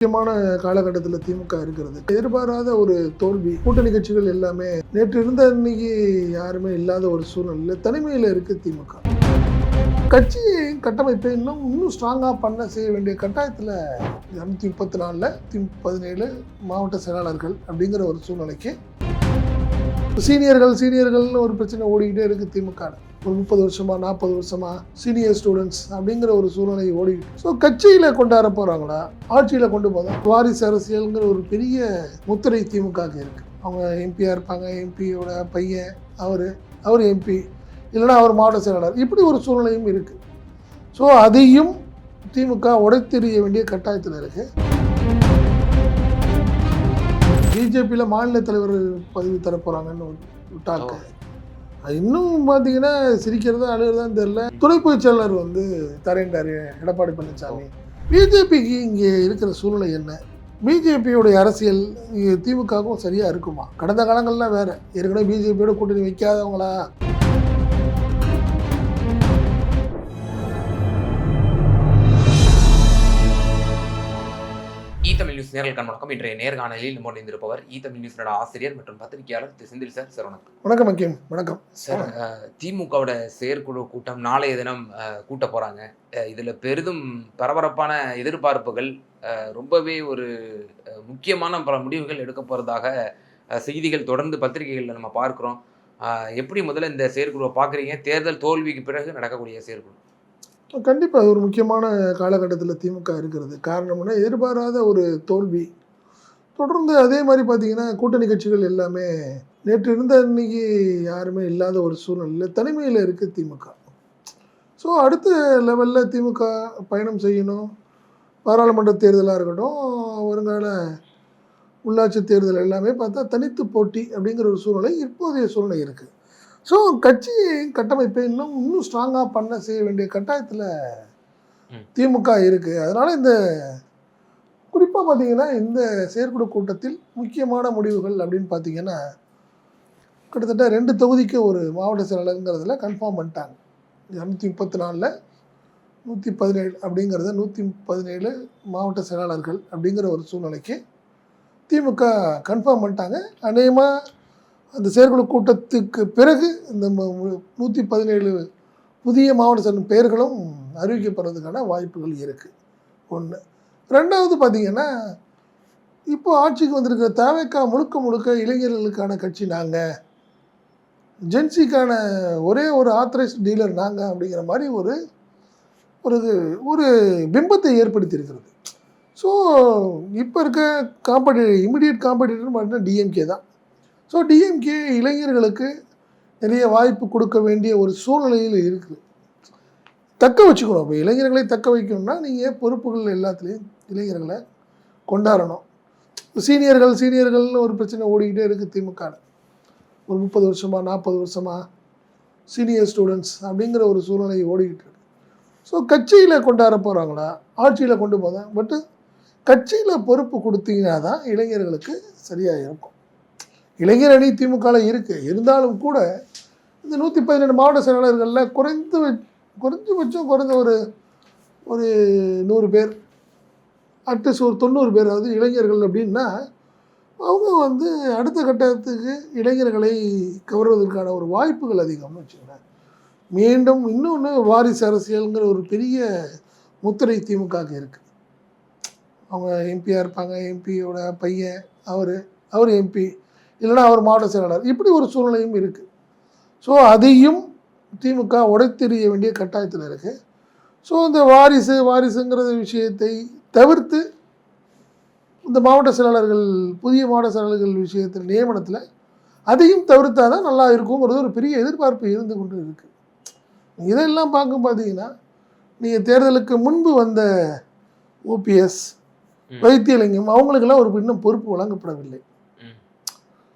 முக்கியமான காலகட்டத்தில் திமுக இருக்கிறது. எதிர்பாராத ஒரு தோல்வி. கூட்டணி கட்சிகள் எல்லாமே நேற்று இருந்த அன்னைக்கு யாருமே இல்லாத ஒரு சூழ்நிலையில் தனிமையில் இருக்கு திமுக. கட்சி கட்டமைப்பை இன்னும் ஸ்ட்ராங்காக செய்ய வேண்டிய கட்டாயத்தில் 234 17 மாவட்ட செயலாளர்கள் அப்படிங்கிற ஒரு சூழ்நிலைக்கு சீனியர்கள்னு ஒரு பிரச்சனை ஓடிக்கிட்டே இருக்கு திமுக. ஒரு 30 வருஷமா 40 வருஷமா சீனியர் ஸ்டூடெண்ட்ஸ் அப்படிங்கிற ஒரு சூழ்நிலை ஓடிக்கிட்டு. ஸோ கட்சியில கொண்டாட போறாங்களா, ஆட்சியில கொண்டு போதா, வாரிசு அரசியல்ங்கிற ஒரு பெரிய முத்திரை திமுக இருக்கு. அவங்க எம்பியா இருப்பாங்க, எம்பியோட பையன் அவர் எம்பி, இல்லைன்னா அவர் மாவட்ட செயலாளர், இப்படி ஒரு சூழ்நிலையும் இருக்கு. ஸோ அதையும் திமுக உடைத்தெறிய வேண்டிய கட்டாயத்தில் இருக்கு. பிஜேபியில் மாநில தலைவர் பதவி தரப்போறாங்கன்னு டாக்கு. இன்னும் பார்த்தீங்கன்னா சிரிக்கிறதா அழுகிறதான்னு தெரியல. துணை பொதுச் செயலாளர் தரேன்டாரு எடப்பாடி பழனிசாமி. பிஜேபிக்கு இங்கே இருக்கிற சூழ்நிலை என்ன? பிஜேபியோடைய அரசியல் திமுகவும் சரியாக இருக்குமா? கடந்த காலங்கள்லாம் வேறு. ஏற்கனவே பிஜேபியோட கூட்டணி வைக்காதவங்களா? தமிழ் நியூஸ் நேரல் வணக்கம். இன்றைய நேர்காணலில் நம்ம இணைந்திருப்பவர் தமிழ் நியூஸோட ஆசிரியர் மற்றும் பத்திரிகையாளர் செந்தில் சார். சார் வணக்கம். வணக்கம். வணக்கம் சார். திமுகவோட செயற்குழு கூட்டம் நாளைய தினம் கூட்ட போறாங்க. இதுல பெரிதும் பரபரப்பான எதிர்பார்ப்புகள், ரொம்பவே ஒரு முக்கியமான பல முடிவுகள் எடுக்க போறதாக செய்திகள் தொடர்ந்து பத்திரிகைகளில் நம்ம பார்க்கிறோம். எப்படி முதல்ல இந்த செயற்குழுவை பார்க்குறீங்க? தேர்தல் தோல்விக்கு பிறகு நடக்கக்கூடிய செயற்குழு கண்டிப்பாக ஒரு முக்கியமான காலகட்டத்தில் திமுக இருக்கிறது. காரணம்னா எதிர்பாராத ஒரு தோல்வி. தொடர்ந்து அதே மாதிரி பார்த்தீங்கன்னா கூட்டணி கட்சிகள் எல்லாமே நேற்று இருந்த அன்னைக்கு யாருமே இல்லாத ஒரு சூழ்நிலையில் தனிமையில் இருக்குது திமுக. ஸோ அடுத்த லெவலில் திமுக பயணம் செய்யணும். பாராளுமன்ற தேர்தலாக இருக்கட்டும், வருங்கால உள்ளாட்சி தேர்தல் எல்லாமே பார்த்தா தனித்து போட்டி அப்படிங்கிற ஒரு சூழ்நிலை இப்போதைய சூழ்நிலை இருக்குது. ஸோ கட்சி கட்டமைப்பை இன்னும் ஸ்ட்ராங்காக செய்ய வேண்டிய கட்டாயத்தில் திமுக இருக்குது. அதனால் இந்த குறிப்பாக பார்த்தீங்கன்னா இந்த செயற்குழு கூட்டத்தில் முக்கியமான முடிவுகள் அப்படின்னு பார்த்தீங்கன்னா கிட்டத்தட்ட 2 தொகுதிக்கு ஒரு மாவட்ட செயலாளருங்கிறதுல கன்ஃபார்ம் பண்ணிட்டாங்க. 234 117 அப்படிங்கிறத 117 மாவட்ட செயலாளர்கள் அப்படிங்கிற ஒரு சூழ்நிலைக்கு திமுக கன்ஃபார்ம் பண்ணிட்டாங்க. அநேகமாக அந்த செயற்குழு கூட்டத்துக்கு பிறகு இந்த 117 புதிய மாவட்ட செயலர் பெயர்களும் அறிவிக்கப்படுறதுக்கான வாய்ப்புகள் இருக்குது. ஒன்று. ரெண்டாவது பார்த்திங்கன்னா இப்போ ஆட்சிக்கு வந்திருக்கிற தவேகா முழுக்க இளைஞர்களுக்கான கட்சி நாங்கள், ஜென்சிக்கான ஒரே ஒரு ஆத்தரைஸ்ட் டீலர் நாங்கள் அப்படிங்கிற மாதிரி ஒரு பிம்பத்தை ஏற்படுத்தியிருக்கிறது. ஸோ இப்போ இருக்க இமிடியேட் காம்படிட்டர்னு பார்த்தீங்கன்னா டிஎம்கே தான். ஸோ டிஎம்கே இளைஞர்களுக்கு நிறைய வாய்ப்பு கொடுக்க வேண்டிய ஒரு சூழ்நிலையில் இருக்குது. தக்க வச்சுக்கணும். இப்போ இளைஞர்களை தக்க வைக்கணும்னா நீங்கள் பொறுப்புகள் எல்லாத்துலேயும் இளைஞர்களை கொண்டாடணும். சீனியர்கள்னு ஒரு பிரச்சனை ஓடிக்கிட்டே இருக்குது திமுக. ஒரு 30 வருஷமா 40 வருஷமா சீனியர் ஸ்டூடெண்ட்ஸ் அப்படிங்கிற ஒரு சூழ்நிலை ஓடிக்கிட்டு இருக்கு. ஸோ கட்சியில் கொண்டாட போகிறாங்களா, ஆட்சியில் கொண்டு போதா? பட்டு கட்சியில் பொறுப்பு கொடுத்தீங்கன்னா தான் இளைஞர்களுக்கு சரியாக இருக்கும். இளைஞர் அணி திமுகவில் இருக்குது. இருந்தாலும் கூட இந்த 117 மாவட்ட செயலாளர்களில் குறைஞ்சபட்சம் ஒரு 100 பேர், அட்லீஸ்ட் ஒரு 90 பேர், அதாவது இளைஞர்கள் அப்படின்னா அவங்க அடுத்த கட்டத்துக்கு இளைஞர்களை கவர்வதற்கான ஒரு வாய்ப்புகள் அதிகம்னு வச்சுக்கோங்க. மீண்டும் இன்னொன்று வாரிசு அரசியல்ங்கிற ஒரு பெரிய முத்திரை திமுக இருக்குது. அவங்க எம்பியா இருப்பாங்க, எம்பியோட பையன் அவர் எம்பி, இல்லைன்னா அவர் மாவட்ட செயலாளர், இப்படி ஒரு சூழ்நிலையும் இருக்குது. ஸோ அதையும் திமுக உடைத்தெறிய வேண்டிய கட்டாயத்தில் இருக்குது. ஸோ இந்த வாரிசுங்கிற விஷயத்தை தவிர்த்து இந்த மாவட்ட செயலாளர்கள், புதிய மாவட்ட செயலாளர்கள் விஷயத்தில் நியமனத்தில் அதையும் தவிர்த்தா தான் நல்லா இருக்குங்கிறது ஒரு பெரிய எதிர்பார்ப்பு இருந்து கொண்டு இருக்குது. இதெல்லாம் பார்க்கும் பார்த்தீங்கன்னா நீங்கள் தேர்தலுக்கு முன்பு வந்த ஓபிஎஸ், வைத்தியலிங்கம், அவங்களுக்கெல்லாம் ஒரு இன்னும் பொறுப்பு வழங்கப்படவில்லை.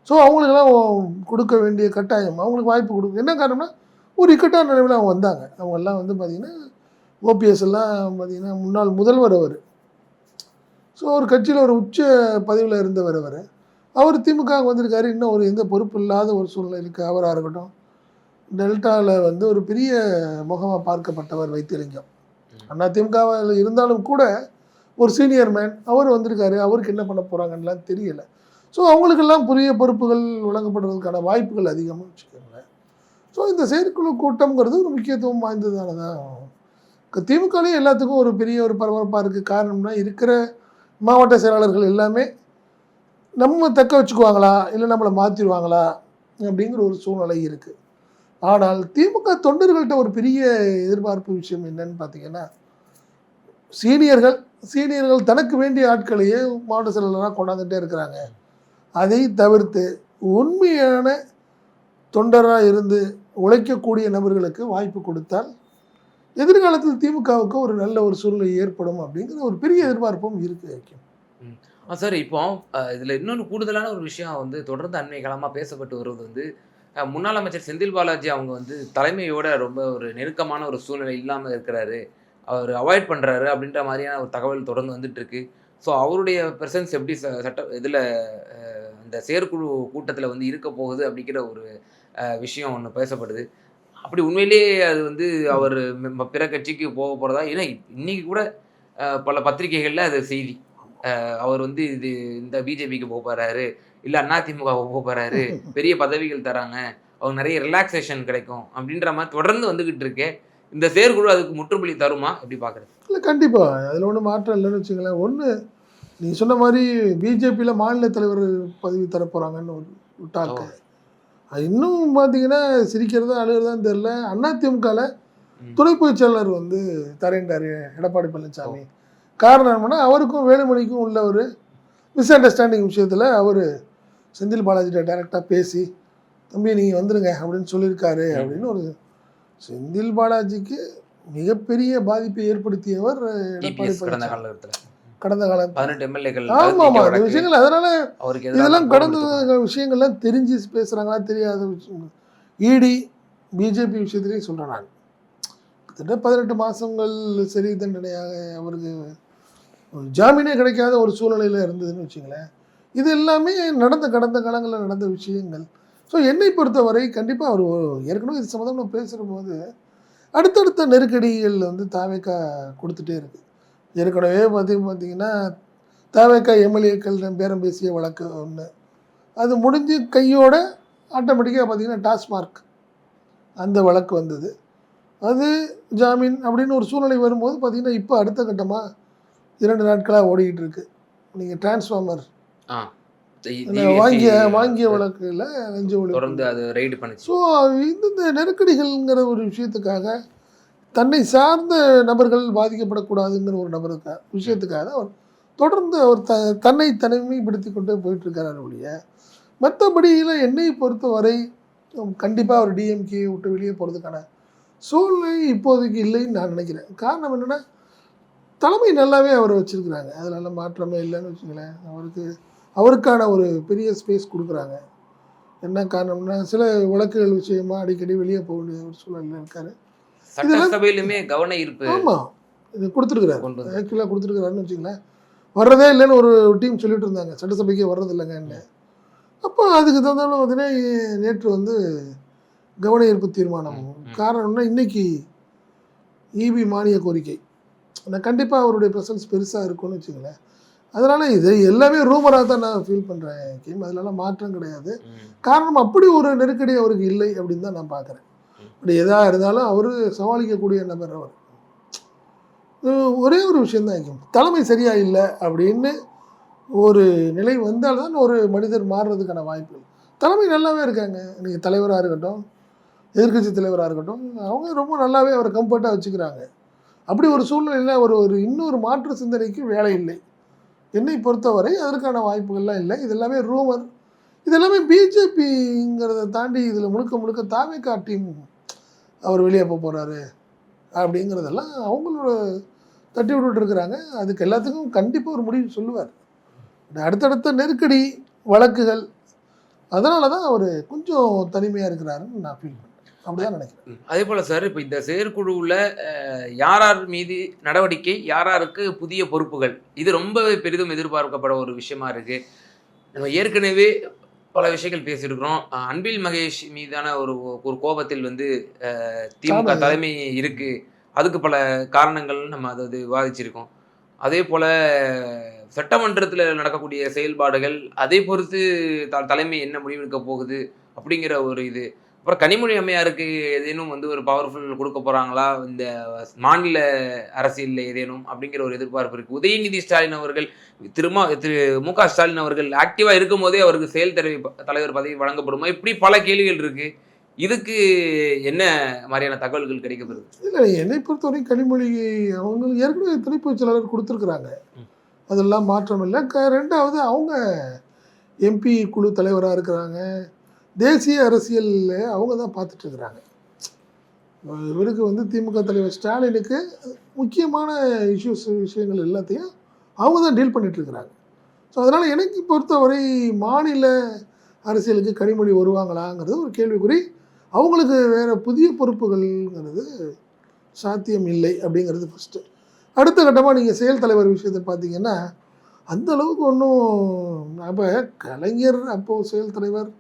ஸோ அவங்களுக்கெல்லாம் கொடுக்க வேண்டிய கட்டாயம், அவங்களுக்கு வாய்ப்பு கொடுக்கும். என்ன காரணம்னா ஒரு இக்கட்டான நிலைமையில் அவங்க வந்தாங்க. அவங்கெல்லாம் பார்த்திங்கன்னா ஓபிஎஸ் எல்லாம் பார்த்திங்கன்னா முன்னாள் முதல்வர் அவர். ஸோ ஒரு கட்சியில் ஒரு உச்ச பதவியில் இருந்தவர் அவர் திமுக வந்திருக்காரு. இன்னும் எந்த பொறுப்பு இல்லாத ஒரு சூழ்நிலை இருக்குது. அவராக இருக்கட்டும், டெல்டாவில் ஒரு பெரிய முகமாக பார்க்கப்பட்டவர் வைத்தியலிங்கம். அதிமுகவில் இருந்தாலும் கூட ஒரு சீனியர் மேன் அவர் வந்திருக்காரு, அவருக்கு என்ன பண்ண போகிறாங்கன்னெலாம் தெரியலை. ஸோ அவங்களுக்கெல்லாம் புதிய பொறுப்புகள் வழங்கப்படுறதுக்கான வாய்ப்புகள் அதிகமாக வச்சுக்கோங்களேன். ஸோ இந்த செயற்குழு கூட்டம்ங்கிறது ஒரு முக்கியத்துவம் வாய்ந்ததான தான். திமுகலேயும் எல்லாத்துக்கும் ஒரு பெரிய ஒரு பரபரப்பாக இருக்குது. காரணம்னா இருக்கிற மாவட்ட செயலாளர்கள் எல்லாமே நம்ம தக்க வச்சுக்குவாங்களா இல்லை நம்மளை மாற்றிடுவாங்களா அப்படிங்கிற ஒரு சூழ்நிலை இருக்குது. ஆனால் திமுக தொண்டர்கள்ட்ட ஒரு பெரிய எதிர்பார்ப்பு விஷயம் என்னன்னு பார்த்தீங்கன்னா, சீனியர்கள் தனக்கு வேண்டிய ஆட்களையே மாவட்ட செயலாளராக கொண்டாந்துட்டே இருக்கிறாங்க. அதை தவிர்த்து உண்மையான தொண்டராக இருந்து உழைக்கக்கூடிய நபர்களுக்கு வாய்ப்பு கொடுத்தால் எதிர்காலத்தில் திமுகவுக்கு ஒரு நல்ல ஒரு சூழ்நிலை ஏற்படும் அப்படிங்கிற ஒரு பெரிய எதிர்பார்ப்பும் இருக்குது. சார், இப்போ இதில் இன்னொன்று கூடுதலான ஒரு விஷயம் வந்து தொடர்ந்து அண்மை காலமாக பேசப்பட்டு வருவது வந்து முன்னாள் அமைச்சர் செந்தில் பாலாஜி அவங்க வந்து தலைமையோட ரொம்ப ஒரு நெருக்கமான ஒரு சூழ்நிலை இல்லாமல் இருக்கிறாரு, அவர் அவாய்ட் பண்ணுறாரு அப்படின்ற மாதிரியான ஒரு தகவல் தொடர்ந்து வந்துட்டு இருக்கு. ஸோ அவருடைய ப்ரெசன்ஸ் எப்படி சட்ட இதில் இந்த செயற்குழு கூட்டத்தில் வந்து இருக்க போகுது அப்படிங்கிற ஒரு விஷயம் ஒன்று பேசப்படுது. அப்படி உண்மையிலேயே அது வந்து அவர் பிற கட்சிக்கு போக போகிறதா? ஏன்னா இன்னைக்கு கூட பல பத்திரிகைகளில் அது செய்தி, அவர் வந்து இந்த பிஜேபிக்கு போக போகிறாரு, இல்லை அதிமுக போக போகிறாரு, பெரிய பதவிகள் தராங்க, அவங்க நிறைய ரிலாக்ஸேஷன் கிடைக்கும் அப்படின்ற மாதிரி தொடர்ந்து வந்துக்கிட்டு இருக்கே. இந்த செயற்குழு அதுக்கு முற்றுப்புள்ளி தருமா? எப்படி பார்க்குறது? இல்லை, கண்டிப்பாக அதில் ஒன்றும் மாற்றம் இல்லைன்னு வச்சுங்களேன். ஒன்று, நீங்கள் சொன்ன மாதிரி பிஜேபியில் மாநில தலைவர் பதவி தரப்போகிறாங்கன்னு ஒரு டாக்கு. இன்னும் பார்த்தீங்கன்னா சிரிக்கிறதா அழுகிறதான்னு தெரில, அதிமுகவில் துணை பொதுச் செயலாளர் வந்து தரேன்டார் எடப்பாடி பழனிசாமி. காரணம் என்னன்னா, அவருக்கும் வேலுமணிக்கும் உள்ள ஒரு மிஸ் அண்டர்ஸ்டாண்டிங் விஷயத்தில் அவர் செந்தில் பாலாஜிட்ட டைரெக்டாக பேசி, தம்பி நீங்கள் வந்துடுங்க அப்படின்னு சொல்லியிருக்காரு அப்படின்னு. ஒரு செந்தில் பாலாஜிக்கு மிகப்பெரிய பாதிப்பை ஏற்படுத்தியவர் எடப்பாடி பழனிசாமி கடந்த காலத்தில் 18 எம்எல்ஏக்கள். ஆமாம், அந்த விஷயங்கள் அதனால் இதெல்லாம் கடந்த விஷயங்கள்லாம் தெரிஞ்சு பேசுகிறாங்களா தெரியாத விஷயங்கள். இடி பிஜேபி விஷயத்துலேயும் சொல்கிறேன் நான், கிட்டத்தட்ட 18 மாதங்கள் சிறை தண்டனையாக அவருக்கு ஜாமீனே கிடைக்காத ஒரு சூழ்நிலையில் இருந்ததுன்னு வச்சுங்களேன். இது எல்லாமே கடந்த காலங்களில் நடந்த விஷயங்கள். ஸோ என்னை பொறுத்தவரை கண்டிப்பாக அவர் ஏற்கனவே இது சம்மந்தமாக பேசுகிற போது அடுத்தடுத்த நெருக்கடிகள் வந்து தாவேக்கா கொடுத்துட்டே இருக்குது. ஏற்கனவே பார்த்தீங்கன்னா தாவேக்கா எம்எல்ஏக்கள் பேரம் பேசிய வழக்கு ஒன்று, அது முடிஞ்சு கையோட ஆட்டோமேட்டிக்காக பார்த்தீங்கன்னா டாஸ்மார்க் அந்த வழக்கு வந்தது. அது ஜாமீன் அப்படின்னு ஒரு சூழ்நிலை வரும்போது பார்த்தீங்கன்னா இப்போ அடுத்த கட்டமாக 2 நாட்களாக ஓடிக்கிட்டு இருக்கு. நீங்கள் டிரான்ஸ்ஃபார்மர் வாங்கிய வழக்கில் லஞ்ச ஒழிப்பு. ஸோ இந்த நெருக்கடிகள்ங்கிற ஒரு விஷயத்துக்காக தன்னை சார்ந்த நபர்கள் பாதிக்கப்படக்கூடாதுங்கிற ஒரு விஷயத்துக்காக அவர் தொடர்ந்து அவர் தன்னை தனிமைப்படுத்தி கொண்டு போயிட்டுருக்காரு ஒழிய, மற்றபடியில் என்னை பொறுத்தவரை கண்டிப்பாக அவர் டிஎம்கே விட்டு வெளியே போகிறதுக்கான சூழ்நிலை இப்போதைக்கு இல்லைன்னு நான் நினைக்கிறேன். காரணம் என்னென்னா, தலைமை நல்லாவே அவரை வச்சுருக்குறாங்க, அதனால மாற்றமே இல்லைன்னு வச்சுங்களேன். அவருக்கான ஒரு பெரிய ஸ்பேஸ் கொடுக்குறாங்க. என்ன காரணம்னா, சில வழக்குகள் விஷயமா அடிக்கடி வெளியே போக வேண்டிய ஒரு சூழலில் இருக்காரு. சட்டசபையிலுமே கவன ஈர்ப்பு. ஆமாம், இது கொடுத்துருக்குறாரு, ஆக்சுவலாக கொடுத்துருக்குறாருன்னு வச்சுங்களேன். வர்றதே இல்லைன்னு ஒரு டீம் சொல்லிட்டு இருந்தாங்க, சட்டசபைக்கே வர்றது இல்லைங்கன்னு. அப்போ அதுக்கு தகுந்தாலும் பார்த்தீங்கன்னா நேற்று வந்து கவன ஈர்ப்பு தீர்மானம். காரணம்னா இன்னைக்கு இபி மானிய கோரிக்கை, நான் கண்டிப்பாக அவருடைய ப்ரெசன்ஸ் பெருசாக இருக்கும்னு வச்சுங்களேன். அதனால் இது எல்லாமே ரூமராக தான் நான் ஃபீல் பண்ணுறேன் கேம், அதிலலாம் மாற்றம் கிடையாது. காரணம் அப்படி ஒரு நெருக்கடி அவருக்கு இல்லை அப்படின்னு தான் நான் பார்க்குறேன். அப்படி எதாக இருந்தாலும் அவர் சமாளிக்கக்கூடிய நபர். அவர் ஒரே ஒரு விஷயந்தான் கேம், தலைமை சரியாக இல்லை அப்படின்னு ஒரு நிலை வந்தால்தான் ஒரு மனிதர் மாறுறதுக்கான வாய்ப்புகள். தலைமை நல்லாவே இருக்காங்க, நீங்கள் தலைவராக இருக்கட்டும், எதிர்கட்சி தலைவராக இருக்கட்டும், அவங்க ரொம்ப நல்லாவே அவரை கம்ஃபர்ட்டாக வச்சுக்கிறாங்க. அப்படி ஒரு சூழ்நிலையில் ஒரு இன்னொரு மாற்று சிந்தனைக்கு வேலை இல்லை என்னை பொறுத்தவரை. அதற்கான வாய்ப்புகள்லாம் இல்லை. இது எல்லாமே ரூமர், இது எல்லாமே பிஜேபிங்கிறத தாண்டி இதில் முழுக்க தாவேக்கா டீம் அவர் வெளியே போக போகிறாரு அப்படிங்கிறதெல்லாம் அவங்களோட தட்டி விட்டுட்டு இருக்கிறாங்க. அதுக்கு எல்லாத்துக்கும் கண்டிப்பாக ஒரு முடிவு சொல்லுவார். அடுத்தடுத்த நெருக்கடி வழக்குகள், அதனால தான் அவர் கொஞ்சம் தனிமையாக இருக்கிறாருன்னு நான் ஃபீல் பண்ணுறேன். அப்படிதான் நினைக்கிறேன். அதே போல் சார், இப்போ இந்த செயற்குழுவில் யார் மீது நடவடிக்கை, யாருக்கு புதிய பொறுப்புகள், இது ரொம்பவே பெரிதும் எதிர்பார்க்கப்பட ஒரு விஷயமா இருக்கு. நம்ம ஏற்கனவே பல விஷயங்கள் பேசியிருக்கிறோம். அன்பில் மகேஷ் மீதான ஒரு கோபத்தில் வந்து திமுக தலைமை இருக்கு, அதுக்கு பல காரணங்கள் நம்ம அதை விவாதிச்சிருக்கோம். அதே போல சட்டமன்றத்துல நடக்கக்கூடிய செயல்பாடுகள், அதை பொறுத்து தலைமை என்ன முடிவெடுக்க போகுது அப்படிங்கிற ஒரு இது. அப்புறம் கனிமொழி அம்மையாருக்கு ஏதேனும் வந்து ஒரு பவர்ஃபுல் குடுக்க போறாங்களா? இந்த மாநில அரசியல்ல ஏதேனும் அப்படிங்கிற ஒரு எதிர்பார்ப்பு இருக்கு. உதயநிதி ஸ்டாலின் அவர்கள் திரு மு.க. ஸ்டாலின் அவர்கள் ஆக்டிவா இருக்கும்போதே அவருக்கு தலைவர் பதவி வழங்கப்படுமா? இப்படி பல கேள்விகள் இருக்கு. இதுக்கு என்ன மாரியான தகவல்கள் கிடைக்கப்பெறுது? இல்ல என்னை பொறுத்தவரை கனிமொழி அவங்களுக்கு ஏற்கனவே துணைப்பொதுச் செயலாளர் குடுத்துருக்குறாங்க. ம். அதெல்லாம் மாற்றம் இல்ல. 2வது அவங்க எம்பி குழு தலைவரா இருக்கிறாங்க. தேசிய அரசியல்ல அவங்க தான் பார்த்துட்டு இருக்கிறாங்க. இவருக்கு வந்து திமுக தலைவர் ஸ்டாலினுக்கு முக்கியமான விஷயங்கள் எல்லாத்தையும் அவங்க தான் டீல் பண்ணிட்டு இருக்கிறாங்க. ஸோ அதனால் எனக்கு பொறுத்தவரை மாநில அரசியலுக்கு கனிமொழி வருவாங்களாங்கிறது ஒரு கேள்விக்குறி. அவங்களுக்கு வேறு புதிய பொறுப்புகள்ங்கிறது சாத்தியம் இல்லை அப்படிங்கிறது ஃபஸ்ட்டு. அடுத்த கட்டமாக நீங்கள் செயல் தலைவர் விஷயத்தை பார்த்தீங்கன்னா அந்த அளவுக்கு ஒன்றும் அப்போ கலைஞர் அப்போது செயல் தலைவர்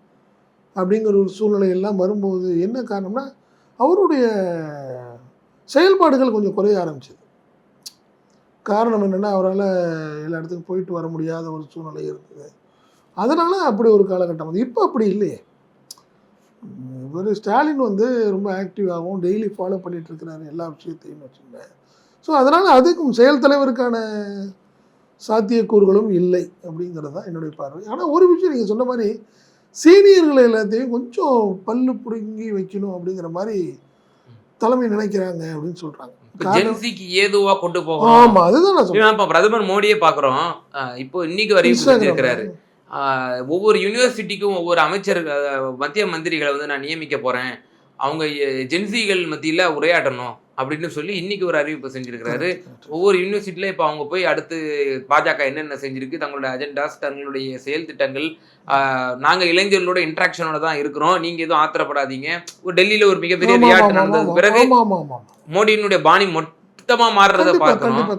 அப்படிங்கிற ஒரு சூழ்நிலை எல்லாம் வரும்போது என்ன காரணம்னா அவருடைய செயல்பாடுகள் கொஞ்சம் குறைய ஆரம்பிச்சது. காரணம் என்னென்னா அவரால் எல்லா இடத்துக்கும் போயிட்டு வர முடியாத ஒரு சூழ்நிலை இருந்தது. அதனால் அப்படி ஒரு காலகட்டம் வந்து இப்போ அப்படி இல்லையே. இவர் ஸ்டாலின் வந்து ரொம்ப ஆக்டிவாகவும் டெய்லி ஃபாலோ பண்ணிகிட்டு இருக்கிறாரு எல்லா விஷயத்தையும் வச்சுருந்தேன். ஸோ அதனால் அதுக்கும் செயல் தலைவருக்கான சாத்தியக்கூறுகளும் இல்லை அப்படிங்கிறது தான் என்னுடைய பார்வை. ஆனால் ஒரு விஷயம் நீங்கள் சொன்ன மாதிரி சீனியர்களை எல்லாத்தையும் கொஞ்சம் பல்லு பிடுங்கி வைக்கணும் அப்படிங்கிற மாதிரி தலைமை நினைக்கிறாங்க அப்படின்னு சொல்கிறாங்க. ஜென்சிக்கு ஏதுவா கொண்டு போகணும். ஆமா அதுதான் நான் சொல்றேன். இப்போ பிரதமர் மோடியே பார்க்குறோம். இப்போ இன்னைக்கு அறிவிப்பு செஞ்சிருக்கிறாரு. ஒவ்வொரு யூனிவர்சிட்டிக்கும் ஒவ்வொரு அமைச்சர் மத்திய மந்திரிகளை வந்து நான் நியமிக்க போறேன். அவங்க ஜென்சிகள் மத்தியில் உரையாடணும் அப்படின்னு சொல்லி இன்னைக்கு ஒரு அறிவிப்பு செஞ்சிருக்கிறாரு. ஒவ்வொரு யூனிவர்சிட்டியில இப்போ அவங்க போய் அடுத்து பாஜக என்னென்ன செஞ்சிருக்கு, தங்களுடைய அஜெண்டாஸ், தங்களுடைய செயல் திட்டங்கள், நாங்கள் இளைஞர்களோட இன்ட்ராக்ஷனோட தான் இருக்கிறோம், நீங்க எதுவும் ஆத்திரப்படாதீங்க. டெல்லியில ஒரு மிகப்பெரிய ரியாக்ட் நடந்ததுக்கு பிறகு மோடியினுடைய பாணி மொத்தமா மாறுறத பார்க்கணும்.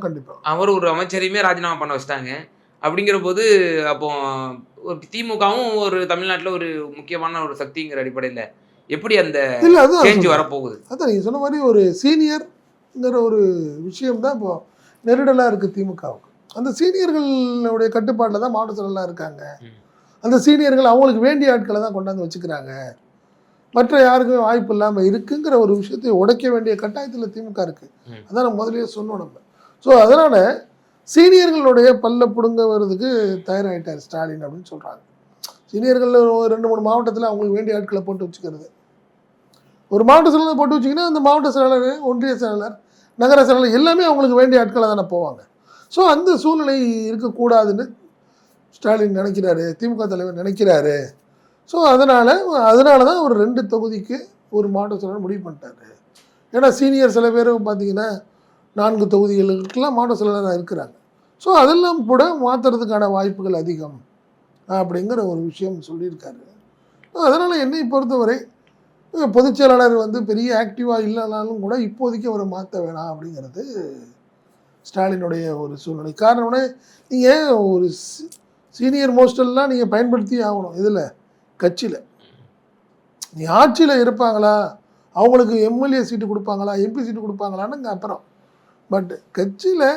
அவர் ஒரு அமைச்சரையுமே ராஜினாமா பண்ண வச்சிட்டாங்க. அப்படிங்கிற போது அப்போ ஒரு திமுகவும் ஒரு தமிழ்நாட்டில் ஒரு முக்கியமான ஒரு சக்திங்கிற அடிப்படையில் எப்படி அந்த சேஞ்ச் வரப்போகுது? அதான் நீங்கள் சொன்ன மாதிரி ஒரு சீனியர்ங்கிற ஒரு விஷயம் தான் இப்போ நெருடலாக இருக்குது திமுகவுக்கு. அந்த சீனியர்களுடைய கட்டுப்பாட்டில் தான் மாவட்ட செயலாளராக இருக்காங்க. அந்த சீனியர்கள் அவங்களுக்கு வேண்டிய ஆட்களை தான் கொண்டாந்து வச்சுக்கிறாங்க. மற்ற யாருக்கும் வாய்ப்பு இல்லாமல் இருக்குங்கிற ஒரு விஷயத்தை உடைக்க வேண்டிய கட்டாயத்தில் திமுக இருக்குது. அதான் நம்ம முதலே சொன்னோம் நம்ம. ஸோ அதனால் சீனியர்களுடைய பல்ல பிடுங்க வர்றதுக்கு தயாராகிட்டார் ஸ்டாலின் அப்படின்னு சொல்கிறாங்க. சீனியர்கள் 2-3 மாவட்டத்தில் அவங்களுக்கு வேண்டிய ஆட்களை போட்டு வச்சுக்கிறது. ஒரு மாவட்ட செயலாளர் போட்டு வச்சிங்கன்னா அந்த மாவட்ட செயலாளர், ஒன்றிய செயலாளர், நகர செயலாளர் எல்லாமே அவங்களுக்கு வேண்டிய ஆட்களை தானே போவாங்க. ஸோ அந்த சூழ்நிலை இருக்கக்கூடாதுன்னு ஸ்டாலின் நினைக்கிறாரு, திமுக தலைவர் நினைக்கிறாரு. ஸோ அதனால தான் ஒரு 2 தொகுதிக்கு ஒரு மாவட்ட செயலாளர் முடிவு பண்ணிட்டாரு. ஏன்னா சீனியர் சில பேர் பார்த்தீங்கன்னா 4 தொகுதிகளுக்கெல்லாம் மாவட்ட செயலாளராக இருக்கிறாங்க. ஸோ அதெல்லாம் கூட மாற்றுறதுக்கான வாய்ப்புகள் அதிகம் அப்படிங்கிற ஒரு விஷயம் சொல்லியிருக்காரு. அதனால் என்னை பொறுத்தவரை பொதுச் செயலாளர் வந்து பெரிய ஆக்டிவாக இல்லைனாலும் கூட இப்போதைக்கு அவரை மாற்ற வேணாம் அப்படிங்கிறது ஸ்டாலினுடைய ஒரு சூழ்நிலை. காரணம்னா நீங்கள் ஒரு சீனியர் மோஸ்டெல்லாம் நீங்கள் பயன்படுத்தி ஆகணும். இதில் கட்சியில் நீ ஆட்சியில் இருப்பாங்களா, அவங்களுக்கு எம்எல்ஏ சீட்டு கொடுப்பாங்களா, எம்பி சீட்டு கொடுப்பாங்களான்னு அப்புறம். பட் கட்சியில்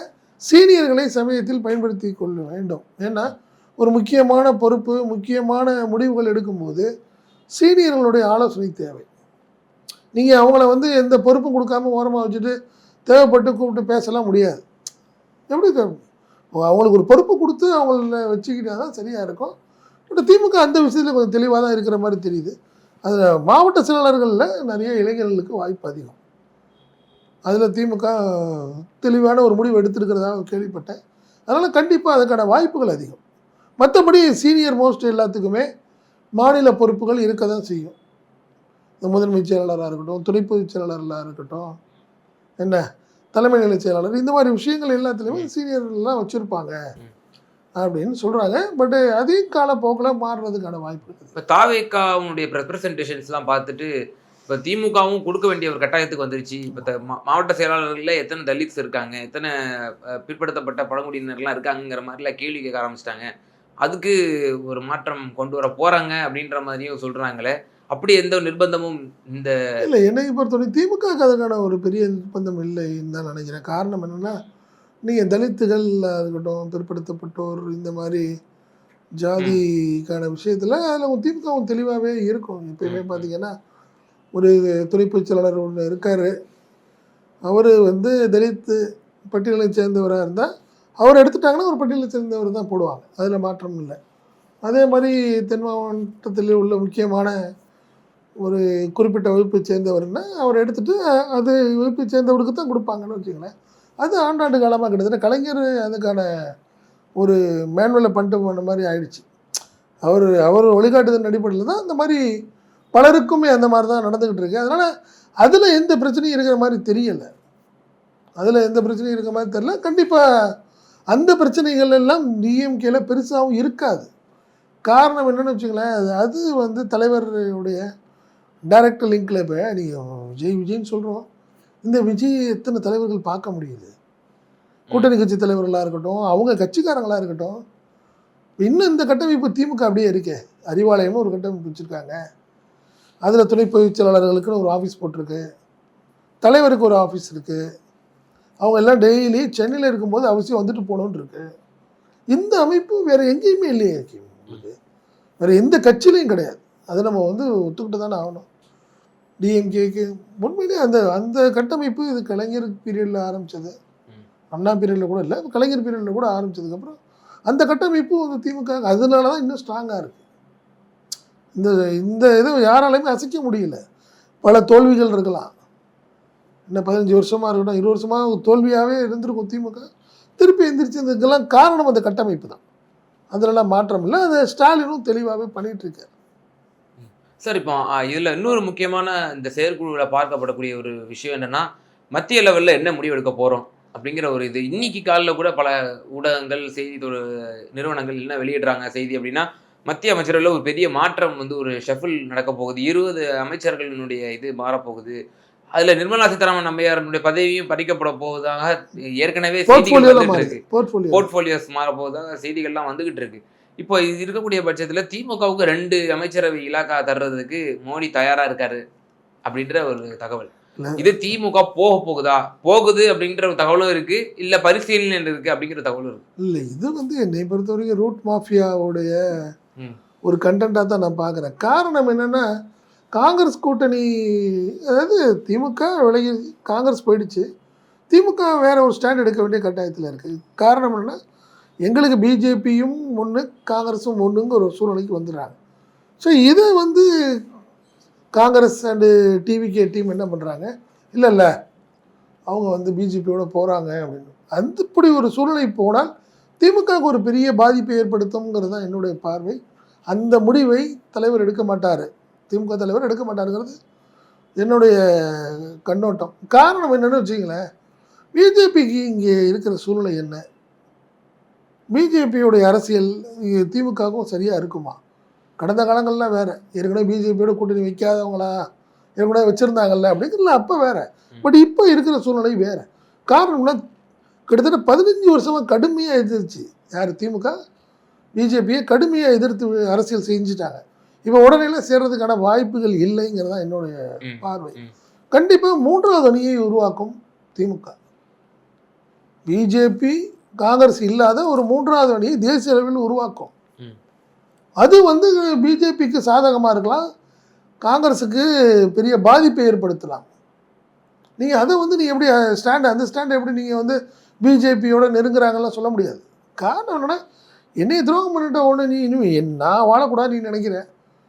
சீனியர்களை சமயத்தில் பயன்படுத்தி கொள்ள வேண்டும். ஏன்னா ஒரு முக்கியமான பொறுப்பு, முக்கியமான முடிவுகள் எடுக்கும்போது சீனியர்களுடைய ஆலோசனை தேவை. நீங்கள் அவங்கள வந்து எந்த பொறுப்பும் கொடுக்காம ஓரமாக வச்சுட்டு தேவைப்பட்டு கூப்பிட்டு பேசலாம் முடியாது. எப்படி அவங்களுக்கு ஒரு பொறுப்பு கொடுத்து அவங்கள வச்சுக்கிட்டா தான் சரியாக இருக்கும். பட் திமுக அந்த விஷயத்தில் கொஞ்சம் தெளிவாக தான் இருக்கிற மாதிரி தெரியுது. அதில் மாவட்ட செயலாளர்களில் நிறைய இளைஞர்களுக்கு வாய்ப்பு அதிகம். அதில் திமுக தெளிவான ஒரு முடிவு எடுத்திருக்கிறதாக கேள்விப்பட்டேன். அதனால் கண்டிப்பாக அதுக்கான வாய்ப்புகள் அதிகம். மற்றபடி சீனியர் மோஸ்ட் எல்லாத்துக்குமே மாநில பொறுப்புகள் இருக்க தான் செய்யும். இந்த முதன்மை செயலாளராக இருக்கட்டும், துணை பொதுச் செயலாளராக இருக்கட்டும், என்ன தலைமை நிலை செயலாளர், இந்த மாதிரி விஷயங்கள் எல்லாத்துலேயுமே சீனியர்கள்லாம் வச்சுருப்பாங்க அப்படின்னு சொல்கிறாங்க. பட்டு அதையும் காலப்போக்கில் மாறுறதுக்கான வாய்ப்பு இருக்குது. இப்போ தாவேக்காவுடைய ரெப்ரசன்டேஷன்ஸ்லாம் பார்த்துட்டு இப்போ திமுகவும் கொடுக்க வேண்டிய ஒரு கட்டாயத்துக்கு வந்துருச்சு. இப்போ மாவட்ட செயலாளர்களில் எத்தனை தலித்ஸ் இருக்காங்க, எத்தனை பிற்படுத்தப்பட்ட பழங்குடியினர்லாம் இருக்காங்கிற மாதிரிலாம் கேள்வி கேட்க ஆரம்பிச்சிட்டாங்க. அதுக்கு ஒரு மாற்றம் கொண்டு வர போகிறாங்க அப்படின்ற மாதிரியும் சொல்கிறாங்களே. அப்படி எந்த நிர்பந்தமும் இந்த இல்லை என்னை பொறுத்தவரை திமுக அதுக்கான ஒரு பெரிய நிர்பந்தம் இல்லைன்னு தான் நினைக்கிறேன். காரணம் என்னென்னா நீங்கள் தலித்துகள் இருக்கட்டும், பிற்படுத்தப்பட்டோர், இந்த மாதிரி ஜாதிக்கான விஷயத்தில் அதில் திமுகவும் தெளிவாகவே இருக்கும். எப்பயுமே பார்த்தீங்கன்னா ஒரு துணைப்பொதுச் செயலாளர் ஒன்று இருக்கார். அவர் வந்து தலித்து பட்டியலை சேர்ந்தவராக இருந்தால் அவர் எடுத்துட்டாங்கன்னா ஒரு பட்டியலை சேர்ந்தவர் தான் போடுவாங்க, அதில் மாற்றம் இல்லை. அதே மாதிரி தென் மாவட்டத்தில் உள்ள முக்கியமான ஒரு குறிப்பிட்ட வகுப்பை சேர்ந்தவர்னா அவர் எடுத்துகிட்டு அது வகுப்பை சேர்ந்தவருக்கு தான் கொடுப்பாங்கன்னு வச்சுங்களேன். அது ஆண்டாண்டு காலமாக கிட்டத்தட்ட கலைஞர் அதுக்கான ஒரு மேனுவலை பண்ணிட்டு போன மாதிரி ஆயிடுச்சு. அவர் வழிகாட்டுதல் அடிப்படையில் தான் அந்த மாதிரி பலருக்குமே அந்த மாதிரி தான் நடந்துக்கிட்டு இருக்கு. அதனால் அதில் எந்த பிரச்சனையும் இருக்கிற மாதிரி தெரியலை. தெரியல. கண்டிப்பாக அந்த பிரச்சனைகள் எல்லாம் டிஎம்கேல பெருசாகவும் இருக்காது. காரணம் என்னென்னு வச்சுங்களேன், அது வந்து தலைவருடைய டைரக்ட் லிங்க்கில் இப்போ நீங்கள் விஜய்ன்னு சொல்கிறோம். இந்த விஜய் எத்தனை தலைவர்கள் பார்க்க முடியுது? கூட்டணி கட்சி தலைவர்களாக இருக்கட்டும், அவங்க கட்சிக்காரங்களாக இருக்கட்டும். இன்னும் இந்த கட்டமைப்பு திமுக அப்படியே இருக்கே. அறிவாலயமும் ஒரு கட்டமைப்பு வச்சுருக்காங்க. அதில் துணை பொதுச் செயலாளர்களுக்குன்னு ஒரு ஆஃபீஸ் போட்டிருக்கு, தலைவருக்கு ஒரு ஆஃபீஸ் இருக்குது. அவங்க எல்லாம் டெய்லி சென்னையில் இருக்கும்போது அவசியம் வந்துட்டு போகணுன்னு இருக்கு. இந்த அமைப்பு வேறு எங்கேயுமே இல்லையே. உங்களுக்கு வேறு எந்த கட்சியிலையும் கிடையாது. அதை நம்ம வந்து ஒத்துக்கிட்டு தானே ஆகணும். டிஎம்கேக்கு உண்மையிலே அந்த அந்த கட்டமைப்பு இது கலைஞர் பீரியடில் ஆரம்பித்தது, அண்ணா பீரியடில் கூட இல்லை, கலைஞர் பீரியடில் கூட ஆரம்பித்ததுக்கப்புறம் அந்த கட்டமைப்பு வந்து திமுக அதனால தான் இன்னும் ஸ்ட்ராங்காக இருக்குது. இந்த இந்த இதை யாராலையுமே அசைக்க முடியல. பல தோல்விகள் இருக்கலாம், இன்னும் 15 வருஷமாக இருக்கட்டும், 20 வருஷமாக தோல்வியாகவே இருந்திருக்கும் திமுக. திருப்பி எந்திரிச்சதுக்கெல்லாம் காரணம் அந்த கட்டமைப்பு தான். அதிலெல்லாம் மாற்றம் இல்லை. அதை ஸ்டாலினும் தெளிவாகவே பண்ணிகிட்ருக்கார். சார், இப்போ இதில் இன்னொரு முக்கியமான இந்த செயற்குழுவில் பார்க்கப்படக்கூடிய ஒரு விஷயம் என்னென்னா, மத்திய லெவலில் என்ன முடிவு எடுக்க போகிறோம் அப்படிங்கிற ஒரு இது. இன்னைக்கு காலையில் கூட பல ஊடகங்கள், செய்தி நிறுவனங்கள் என்ன வெளியிடுறாங்க செய்தி அப்படின்னா, மத்திய அமைச்சரவையில் ஒரு பெரிய மாற்றம் வந்து ஒரு ஷஃபில் நடக்க போகுது, 20 அமைச்சர்களினுடைய இது மாறப்போகுது, அதில் நிர்மலா சீதாராமன் அம்மையாருடைய பதவியும் பறிக்கப்பட போவதாக ஏற்கனவே செய்திகள் வந்துட்டு இருக்கு. போர்ட்ஃபோலியோஸ் மாறப்போவதாக செய்திகள்லாம் வந்துகிட்டு இருக்கு. இப்போ இது இருக்கக்கூடிய பட்சத்தில் திமுகவுக்கு 2 அமைச்சரவை இலாக்கா தர்றதுக்கு மோடி தயாரா இருக்காரு அப்படின்ற ஒரு தகவல். இது திமுக போகுது அப்படின்ற ஒரு தகவலும் இருக்கு, இல்ல பரிசீலனை இருக்கு அப்படிங்கிற தகவலும் இருக்கு. இல்லை, இது வந்து என்னை பொறுத்த வரைக்கும் ரூட் மாஃபியாவுடைய ஒரு கண்டென்ட்டாக தான் நான் பார்க்குறேன். காரணம் என்னென்னா, காங்கிரஸ் கூட்டணி, அதாவது திமுக விலகி காங்கிரஸ் போயிடுச்சு, திமுக வேற ஒரு ஸ்டாண்ட் எடுக்க வேண்டிய கட்டாயத்தில் இருக்குது. காரணம் என்னென்னா, எங்களுக்கு பிஜேபியும் ஒன்று காங்கிரஸும் ஒன்றுங்கிற ஒரு சூழ்நிலைக்கு வந்துடுறாங்க. ஸோ இதை வந்து காங்கிரஸ் அண்டு டிவிகே டீம் என்ன பண்ணுறாங்க, இல்லை அவங்க வந்து பிஜேபியோட போகிறாங்க அப்படின்னு. இப்படி ஒரு சூழ்நிலை போனால் திமுகவுக்கு ஒரு பெரிய பாதிப்பை ஏற்படுத்தும்ங்கிறது தான் என்னுடைய பார்வை. அந்த முடிவை தலைவர் எடுக்க மாட்டார், திமுக தலைவர் எடுக்க மாட்டாருங்கிறது என்னுடைய கண்ணோட்டம். காரணம் என்னென்னு வச்சுங்களேன், பிஜேபிக்கு இங்கே இருக்கிற சூழ்நிலை என்ன, பிஜேபியோடைய அரசியல் திமுகவுக்கும் சரியாக இருக்குமா? கடந்த காலங்கள்லாம் வேறு, ஏற்கனவே பிஜேபியோட கூட்டணி வைக்காதவங்களா, ஏற்கனவே வச்சுருந்தாங்கல்ல அப்படிங்கிறதுல அப்போ வேறு. பட் இப்போ இருக்கிற சூழ்நிலை வேறு. காரணம்னா, கிட்டத்தட்ட 15 வருஷமாக கடுமையாக எதிர்த்து யார் திமுக பிஜேபியை கடுமையாக எதிர்த்து அரசியல் செஞ்சுட்டாங்க. இப்போ உடனே சேர்றதுக்கான வாய்ப்புகள் இல்லைங்கிறது தான் என்னுடைய பார்வை. கண்டிப்பாக 3வது அணியை உருவாக்கும் திமுக. பிஜேபி காங்கிரஸ் இல்லாத ஒரு 3வது அணியை தேசிய அளவில் உருவாக்கும். அது வந்து பிஜேபிக்கு சாதகமாக இருக்கலாம், காங்கிரஸுக்கு பெரிய பாதிப்பை ஏற்படுத்தலாம். நீங்கள் அதை வந்து நீங்கள் எப்படி அந்த ஸ்டாண்டை எப்படி நீங்கள் வந்து பிஜேபியோட நெருங்குறாங்கலாம் சொல்ல முடியாது. காரணம் என்னென்னா, என்னையை துரோகம் பண்ணிட்ட ஒன்று நீ இன்னும் நான் வாழக்கூடாது நீ நினைக்கிறேன்,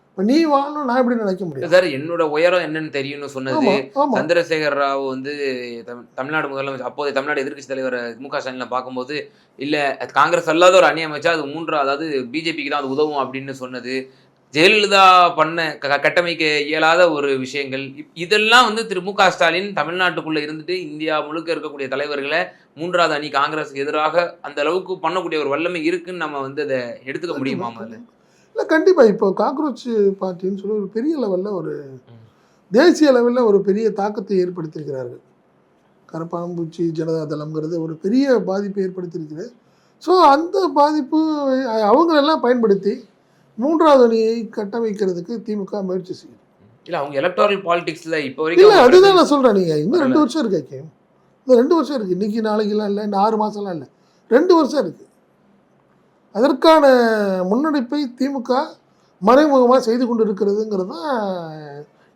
இப்போ நீ வாழணும் நான் எப்படி நினைக்க முடியும்? சார், என்னோட உயரம் என்னன்னு தெரியும்னு சொன்னது சந்திரசேகர் ராவ் வந்து தமிழ்நாடு முதலமைச்சர், அப்போதைய தமிழ்நாடு எதிர்க்கட்சி தலைவர் மு.க. ஸ்டாலினை பார்க்கும்போது, இல்லை காங்கிரஸ் அல்லாத ஒரு அணி அமைச்சா அது 3 அதாவது பிஜேபிக்கு தான் அது உதவும் அப்படின்னு சொன்னது, ஜெயலலிதா பண்ண கட்டமைக்க இயலாத ஒரு விஷயங்கள், இதெல்லாம் வந்து திரு மு.க. ஸ்டாலின் தமிழ்நாட்டுக்குள்ளே இருந்துட்டு இந்தியா முழுக்க இருக்கக்கூடிய தலைவர்களை 3வது அணி காங்கிரஸுக்கு எதிராக அந்த அளவுக்கு பண்ணக்கூடிய ஒரு வல்லமை இருக்குன்னு நம்ம வந்து அதை எடுத்துக்க முடியுமா? முதல்ல இல்லை, கண்டிப்பாக. இப்போ காக்ரோச் பார்ட்டின்னு சொல்லி ஒரு பெரிய லெவலில் ஒரு தேசிய லெவலில் ஒரு பெரிய தாக்கத்தை ஏற்படுத்தியிருக்கிறார்கள். கரப்பாம்பூச்சி ஜனதா தளம்ங்கிறது ஒரு பெரிய பாதிப்பை ஏற்படுத்தியிருக்கிறது. ஸோ அந்த பாதிப்பு அவங்களெல்லாம் பயன்படுத்தி 3வது அணியை கட்டமைக்கிறதுக்கு திமுக முயற்சி செய்யும். இல்லை, அவங்க எலக்டோரல் பாலிடிக்ஸில் இப்போ வரைக்கும் இல்லை, அதுதான் நான் சொல்கிறேன். நீங்கள் இன்னும் 2 வருஷம் இருக்கேன், இந்த 2 வருஷம் இருக்குது. இன்றைக்கி நாளைக்கெல்லாம் இல்லை, இந்த 6 மாதம்லாம் இல்லை, 2 வருஷம் இருக்குது. அதற்கான முன்னெடுப்பை திமுக மறைமுகமாக செய்து கொண்டு இருக்கிறதுங்கிறது தான்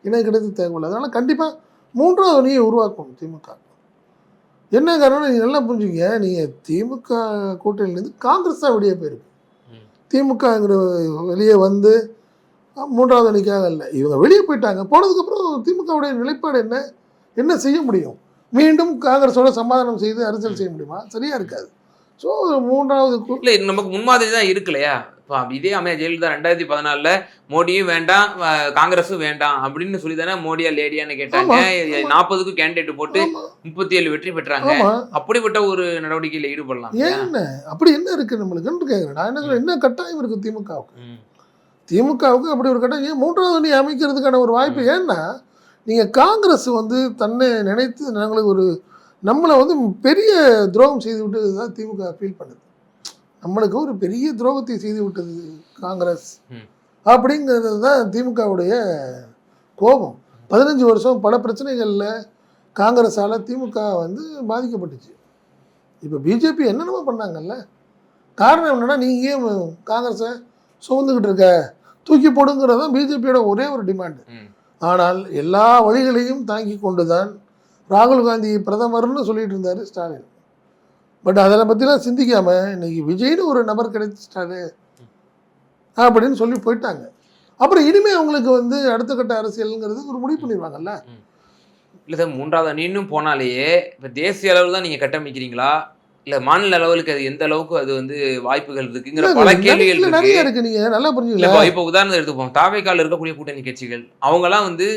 எனக்கு கிடைத்த தகவல். அதனால் கண்டிப்பாக 3வது அணியை உருவாக்கும் திமுக. என்ன காரணம் நீங்கள் நல்லா புரிஞ்சுங்க. நீங்கள் திமுக கூட்டணியிலேருந்து காங்கிரஸ் தான் வெளியே போயிருக்கு. திமுகங்கிற வெளியே வந்து 3வது அணிக்காக இல்லை, இவங்க வெளியே போயிட்டாங்க. போனதுக்கப்புறம் திமுகவுடைய நிலைப்பாடு என்ன, என்ன செய்ய முடியும்? மீண்டும் காங்கிரஸோட சமாதானம் செய்து அரசியல் செய்ய முடியுமா? சரியாக இருக்காது. ஸோ 3வது இல்லை, நமக்கு முன்மாதிரி தான் இருக்கு இல்லையா? இப்போ இதே அம்மையா ஜெயலலிதா 2014 மோடியும் வேண்டாம் காங்கிரஸும் வேண்டாம் அப்படின்னு சொல்லி தானே மோடியா லேடியான்னு கேட்டாங்க. 40க்கு கேண்டிடேட் போட்டு 37 வெற்றி பெற்றாங்க. அப்படிப்பட்ட ஒரு நடவடிக்கையில் ஈடுபடலாம். என்ன அப்படி என்ன இருக்கு நம்மளுக்குன்னு கேட்குறேன். நான் என்ன சொல்றேன், என்ன கட்டாயம் இருக்கு திமுகவுக்கு அப்படி ஒரு கட்டாயம்? ஏன் 3வது அணி அமைக்கிறதுக்கான ஒரு வாய்ப்பு? ஏன்னா நீங்கள் காங்கிரஸ் வந்து தன்னை நினைத்து நாங்களுக்கு ஒரு நம்மளை வந்து பெரிய துரோகம் செய்து விட்டது தான் திமுக ஃபீல் பண்ணுது. நம்மளுக்கு ஒரு பெரிய துரோகத்தை செய்து விட்டது காங்கிரஸ் அப்படிங்கிறது தான் திமுகவுடைய கோபம். 15 வருஷம் பல பிரச்சனைகளில் காங்கிரஸால் திமுக வந்து பாதிக்கப்பட்டுச்சு. இப்போ பிஜேபி என்னென்னமோ பண்ணாங்கல்ல. காரணம் என்னென்னா, நீங்கள் ஏன் காங்கிரஸை சுமந்துக்கிட்டு இருக்க, தூக்கி போடுங்கிறது தான் பிஜேபியோட ஒரே ஒரு டிமாண்டு. ஆனால் எல்லா வழிகளையும் தாங்கி கொண்டு தான் ராகுல் காந்தி பிரதமர்னு சொல்லிட்டு இருந்தார் ஸ்டாலின். பட் அதில் பற்றிலாம் சிந்திக்காமல் இன்னைக்கு விஜய்னு ஒரு நபர் கிடைச்சிட்டாரு அப்படின்னு சொல்லி போயிட்டாங்க. அப்புறம் இனிமேல் அவங்களுக்கு வந்து அடுத்த கட்ட அரசியலுங்கிறது ஒரு முடிவு பண்ணிடுவாங்கல்ல. இல்லை சார், 3வது அணின்னு போனாலேயே இப்போ தேசிய அளவில் தான் நீங்கள் கட்டமைக்கிறீங்களா, இல்லை மாநில அளவுக்கு அது எந்த அளவுக்கு அது வந்து வாய்ப்புகள் இருக்குங்கிற பல கேள்விகள் நிறைய இருக்கு. நீங்க நல்லா புரிஞ்சுக்கலாம். இப்போ உதாரணம் எடுத்துப்போம், தாவேக்கால இருக்கக்கூடிய கூட்டணி கட்சிகள் அவங்கெல்லாம் வந்து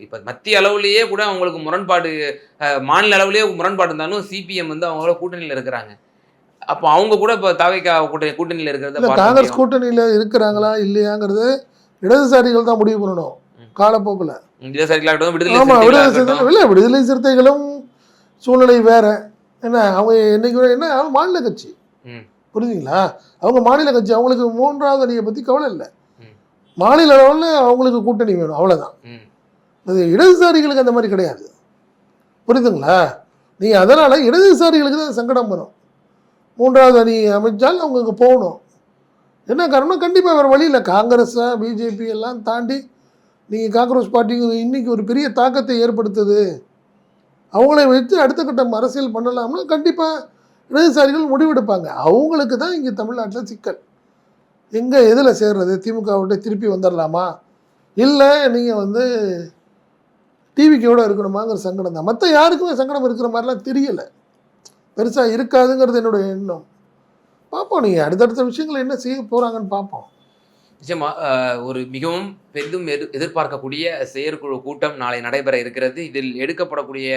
இப்போ மத்திய அளவுலேயே கூட அவங்களுக்கு முரண்பாடு, மாநில அளவுலேயே முரண்பாடு இருந்தாலும் சிபிஎம் வந்து அவங்களோட கூட்டணியில் இருக்கிறாங்க. அப்போ அவங்க கூட இப்போ தாவேக்கா கூட்டணியில் இருக்கிறத காங்கிரஸ் கூட்டணியில் இருக்கிறாங்களா இல்லையாங்கிறது இடதுசாரிகள் தான் முடிவு பண்ணணும் காலப்போக்கில். விடுதலை சிறுத்தைகளும் சூழ்நிலை வேற. என்ன அவங்க என்னைக்கு என்ன மாநில கட்சி, புரியுதுங்களா? அவங்க மாநில கட்சி, அவங்களுக்கு 3வது அணியை பற்றி கவலை இல்லை. மாநில அளவில் அவங்களுக்கு கூட்டணி வேணும், அவ்வளோதான். அது இடதுசாரிகளுக்கு அந்த மாதிரி கிடையாது, புரியுதுங்களா? நீங்கள் அதனால் இடதுசாரிகளுக்கு தான் சங்கடம் வரும். 3வது அணி அமைச்சால் அவங்க அங்கே போகணும். என்ன காரணம்? கண்டிப்பாக வேறு வழி இல்லை. காங்கிரஸை பிஜேபி எல்லாம் தாண்டி நீங்கள் காங்கிரஸ் பார்ட்டிக்கு இன்றைக்கி ஒரு பெரிய தாக்கத்தை ஏற்படுத்துது, அவங்கள வச்சு அடுத்த கட்டம் அரசியல் பண்ணலாம்னா கண்டிப்பாக இடதுசாரிகள் முடிவெடுப்பாங்க. அவங்களுக்கு தான் இங்கே தமிழ்நாட்டில் சிக்கல். எங்கே எதில் சேர்றது? திமுகவிட்ட திருப்பி வந்துடலாமா, இல்லை நீங்கள் வந்து டிவிக்கோட இருக்கணுமாங்கிற சங்கடம் தான். மற்ற யாருக்குமே சங்கடம் இருக்கிற மாதிரிலாம் தெரியலை, பெருசாக இருக்காதுங்கிறது என்னுடைய எண்ணம். பார்ப்போம், நீங்கள் அடுத்தடுத்த விஷயங்களை என்ன செய்ய போகிறாங்கன்னு பார்ப்போம். நிச்சயமா ஒரு மிகவும் பெரிதும் எதிர்பார்க்கக்கூடிய செயற்குழு கூட்டம் நாளை நடைபெற இருக்கிறது. இதில் எடுக்கப்படக்கூடிய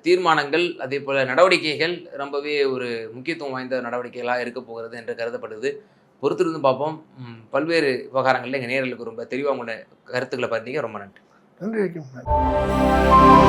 தீர்மானங்கள், அதே போல நடவடிக்கைகள் ரொம்பவே ஒரு முக்கியத்துவம் வாய்ந்த நடவடிக்கைகளாக இருக்க போகிறது என்று கருதப்படுது. பொறுத்திருந்து பார்ப்போம். பல்வேறு விவகாரங்களில் எங்கள் நேயர்களுக்கு ரொம்ப தெளிவாக உங்களோட கருத்துக்களை பார்த்தீங்க. ரொம்ப நன்றி. நன்றி.